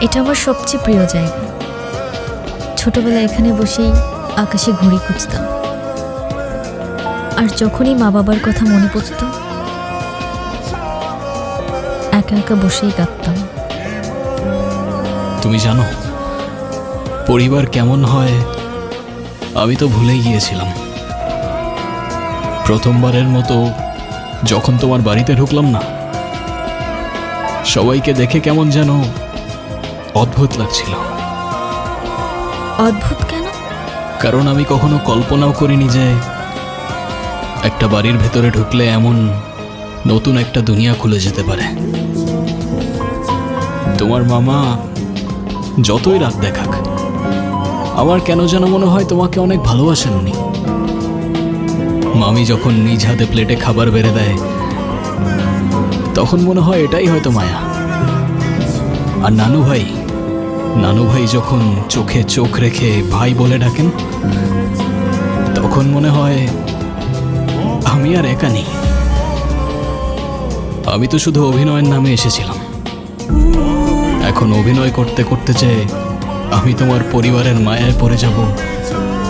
এটা আমার সবচেয়ে প্রিয় জায়গা। ছোটবেলায় এখানে বসেই আকাশে ঘুড়ি খুঁজতাম, আর যখনই মা বাবার কথা মনে পড়ত একা একা বসেই কাঁদতাম। তুমি জানো পরিবার কেমন হয় আমি তো ভুলেই গিয়েছিলাম। প্রথমবারের মতো যখন তোমার বাড়িতে ঢুকলাম না, সবাইকে দেখে কেমন যেন অদ্ভুত লাগছিল। অদ্ভুত কেন? কারণ আমি কখনো কল্পনাও করিনি যে একটা বাড়ির ভেতরে ঢুকলে এমন নতুন একটা দুনিয়া খুলে যেতে পারে। তোমার মামা যতই রাগ দেখাক, আমার কেন যেন মনে হয় তোমাকে অনেক ভালোবাসেন উনি। মামি যখন নিজ হাতে প্লেটে খাবার বেড়ে দেয়, তখন মনে হয় এটাই হয়তো মায়া। আর নানু ভাই যখন চোখে চোখ রেখে ভাই বলে ডাকেন, তখন মনে হয় আমি আর একা নেই। আমি তো শুধু অভিনয়ের নামে এসেছিলাম, এখন অভিনয় করতে করতে যে আমি তোমার পরিবারের মায়ায় পড়ে যাব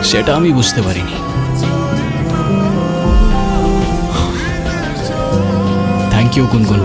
সেটা আমি বুঝতে পারিনি। থ্যাংক ইউ গুনগুন।